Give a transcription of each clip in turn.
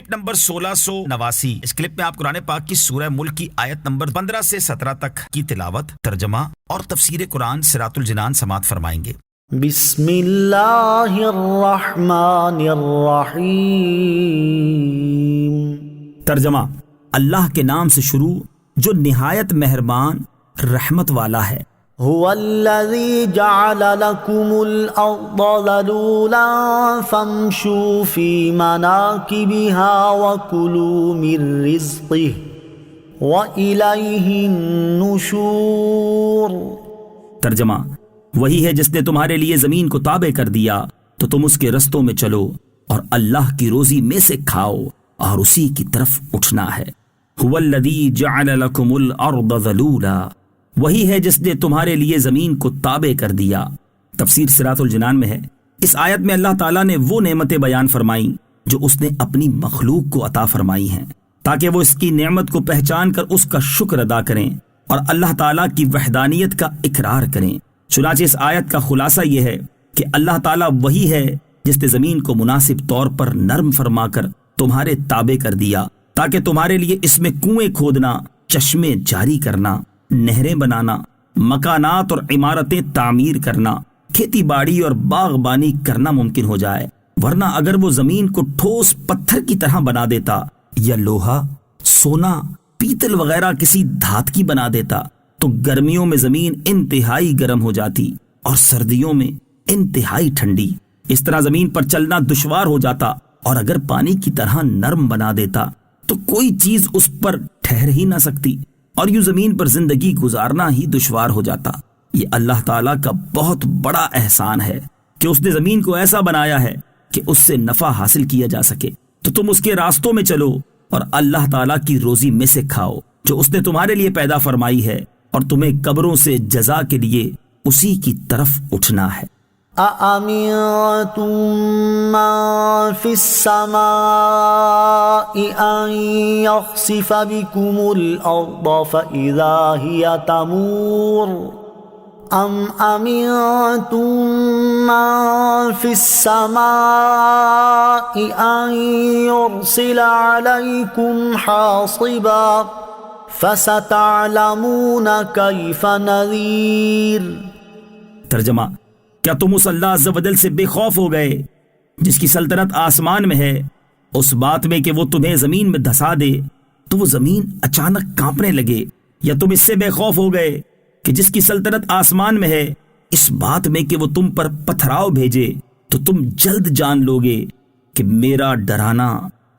Clip number 1689۔ اس clip میں آپ قرآن پاک کی سورہ ملک کی آیت نمبر 15 سے 17 تک کی تلاوت، ترجمہ اور تفسیر قرآن صراط الجنان سماعت فرمائیں گے۔ بسم اللہ الرحمن الرحیم۔ ترجمہ: اللہ کے نام سے شروع جو نہایت مہربان رحمت والا ہے۔ هو الذی جعل لکم الارض ذلولا فامشوا فی مناکبها وکلوا من رزقه وإلیہ النشور۔ ترجمہ: وہی ہے جس نے تمہارے لیے زمین کو تابع کر دیا تو تم اس کے رستوں میں چلو اور اللہ کی روزی میں سے کھاؤ اور اسی کی طرف اٹھنا ہے۔ هو الذی جعل لکم الارض ذلولا، وہی ہے جس نے تمہارے لیے زمین کو تابع کر دیا۔ تفسیر صراط الجنان میں ہے، اس آیت میں اللہ تعالیٰ نے وہ نعمتیں بیان فرمائیں جو اس نے اپنی مخلوق کو عطا فرمائی ہیں تاکہ وہ اس کی نعمت کو پہچان کر اس کا شکر ادا کریں اور اللہ تعالیٰ کی وحدانیت کا اقرار کریں۔ چنانچہ اس آیت کا خلاصہ یہ ہے کہ اللہ تعالیٰ وہی ہے جس نے زمین کو مناسب طور پر نرم فرما کر تمہارے تابع کر دیا تاکہ تمہارے لیے اس میں کنویں کھودنا، چشمے جاری کرنا، نہریں بنانا، مکانات اور عمارتیں تعمیر کرنا، کھیتی باڑی اور باغبانی کرنا ممکن ہو جائے، ورنہ اگر وہ زمین کو ٹھوس پتھر کی طرح بنا دیتا یا لوہا، سونا، پیتل وغیرہ کسی دھات کی بنا دیتا تو گرمیوں میں زمین انتہائی گرم ہو جاتی اور سردیوں میں انتہائی ٹھنڈی۔ اس طرح زمین پر چلنا دشوار ہو جاتا، اور اگر پانی کی طرح نرم بنا دیتا تو کوئی چیز اس پر ٹھہر ہی نہ سکتی اور یوں زمین پر زندگی گزارنا ہی دشوار ہو جاتا۔ یہ اللہ تعالیٰ کا بہت بڑا احسان ہے کہ اس نے زمین کو ایسا بنایا ہے کہ اس سے نفع حاصل کیا جا سکے، تو تم اس کے راستوں میں چلو اور اللہ تعالیٰ کی روزی میں سے کھاؤ جو اس نے تمہارے لیے پیدا فرمائی ہے، اور تمہیں قبروں سے جزا کے لیے اسی کی طرف اٹھنا ہے۔ أَأَمِنْتُمْ مَنْ فِي السَّمَاءِ أَنْ يَخْسِفَ بِكُمُ الْأَرْضَ فَإِذَا هِيَ تَمُورُ أَمْ أَمِنْتُمْ مَنْ فِي السَّمَاءِ أَنْ يُرْسِلَ عَلَيْكُمْ حَاصِبًا فَسَتَعْلَمُونَ كَيْفَ نَذِيرٌ۔ ترجمہ: کیا تم اس اللہ عز و جل سے بے خوف ہو گئے جس کی سلطنت آسمان میں ہے، اس بات میں کہ وہ تمہیں زمین میں دھسا دے تو وہ زمین اچانک کانپنے لگے، یا تم اس سے بے خوف ہو گئے کہ جس کی سلطنت آسمان میں ہے اس بات میں کہ وہ تم پر پتھراؤ بھیجے تو تم جلد جان لوگے کہ میرا ڈرانا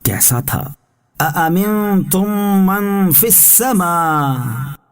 کیسا تھا۔ أَأَمِنْتُمْ مَنْ فِي السَّمَاءِ،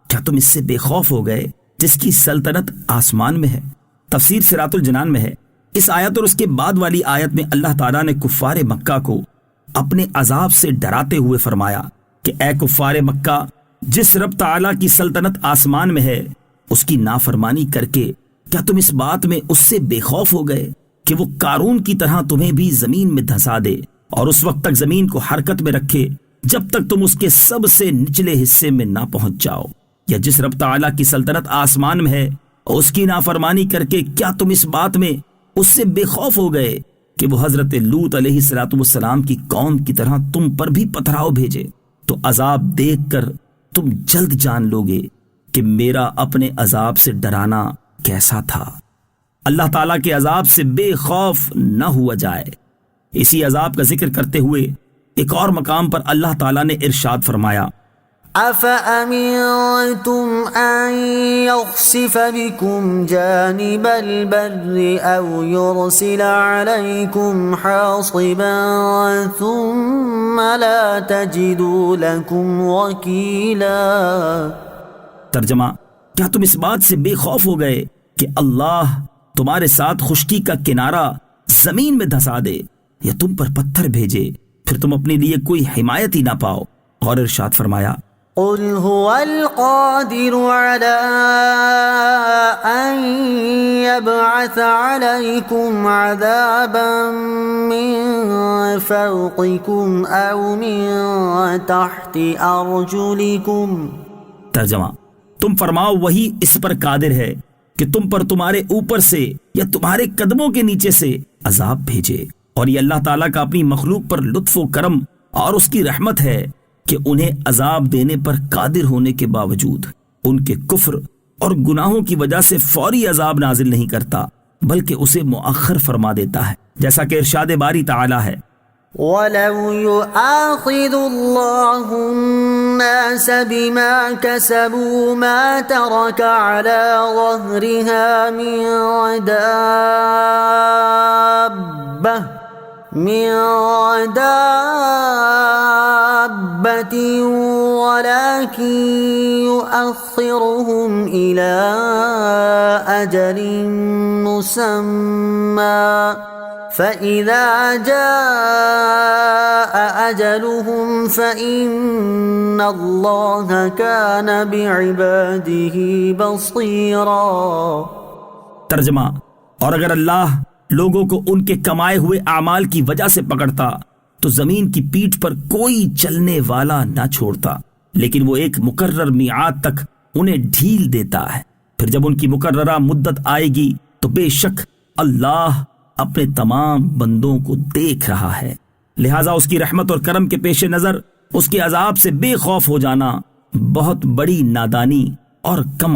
کیا تم اس سے بے خوف ہو گئے جس کی سلطنت آسمان میں ہے؟ تفسیر صراط الجنان میں ہے، اس آیت اور اس کے بعد والی آیت میں اللہ تعالیٰ نے کفار مکہ کو اپنے عذاب سے ڈراتے ہوئے فرمایا کہ اے کفار مکہ، جس رب تعالیٰ کی سلطنت آسمان میں ہے اس کی نافرمانی کر کے کیا تم اس بات میں اس سے بے خوف ہو گئے کہ وہ قارون کی طرح تمہیں بھی زمین میں دھسا دے اور اس وقت تک زمین کو حرکت میں رکھے جب تک تم اس کے سب سے نچلے حصے میں نہ پہنچ جاؤ؟ یا جس رب تعالیٰ کی سلطنت آسمان میں ہے اس کی نافرمانی کر کے کیا تم اس بات میں اس سے بے خوف ہو گئے کہ وہ حضرت لوط علیہ السلام کی قوم کی طرح تم پر بھی پتھراؤ بھیجے؟ تو عذاب دیکھ کر تم جلد جان لوگے کہ میرا اپنے عذاب سے ڈرانا کیسا تھا۔ اللہ تعالیٰ کے عذاب سے بے خوف نہ ہوا جائے۔ اسی عذاب کا ذکر کرتے ہوئے ایک اور مقام پر اللہ تعالیٰ نے ارشاد فرمایا، أَفَأَمِنْتُمْ أَنْ يَخْسِفَ بِكُمْ جَانِبَ الْبَرِّ أَوْ يُرْسِلَ عَلَيْكُمْ حَاصِبًا ثُمَّ لَا تَجِدُوا لَكُمْ وَكِيلًا۔ ترجمہ: کیا تم اس بات سے بے خوف ہو گئے کہ اللہ تمہارے ساتھ خشکی کا کنارہ زمین میں دھسا دے یا تم پر پتھر بھیجے پھر تم اپنے لیے کوئی حمایت ہی نہ پاؤ؟ اور ارشاد فرمایا، قُلْ هُوَ الْقَادِرُ عَلَىٰ أَن يَبْعَثَ عَلَيْكُمْ عَذَابًا مِّن فَوْقِكُمْ أَوْ مِن تَحْتِ أَرْجُلِكُمْ۔ ترجمہ: تم فرماؤ وہی اس پر قادر ہے کہ تم پر تمہارے اوپر سے یا تمہارے قدموں کے نیچے سے عذاب بھیجے، اور یہ اللہ تعالیٰ کا اپنی مخلوق پر لطف و کرم اور اس کی رحمت ہے کہ انہیں عذاب دینے پر قادر ہونے کے باوجود ان کے کفر اور گناہوں کی وجہ سے فوری عذاب نازل نہیں کرتا بلکہ اسے مؤخر فرما دیتا ہے، جیسا کہ ارشاد باری تعالی ہے وَلَوْ يُؤَاخِذُ اللَّهُ النَّاسَ بِمَا كَسَبُوا مَا تَرَكَ عَلَى ظَهْرِهَا من دابة ولكن يؤخرهم إلى أجل مسمى فإذا جاء أجلهم فإن الله كان بعباده بصيرا۔ ترجمہ، اور اگر اللہ لوگوں کو ان کے کمائے ہوئے اعمال کی وجہ سے پکڑتا تو زمین کی پیٹھ پر کوئی چلنے والا نہ چھوڑتا، لیکن وہ ایک مقرر میعاد تک انہیں ڈھیل دیتا ہے، پھر جب ان کی مقررہ مدت آئے گی تو بے شک اللہ اپنے تمام بندوں کو دیکھ رہا ہے، لہٰذا اس کی رحمت اور کرم کے پیش نظر اس کے عذاب سے بے خوف ہو جانا بہت بڑی نادانی اور کم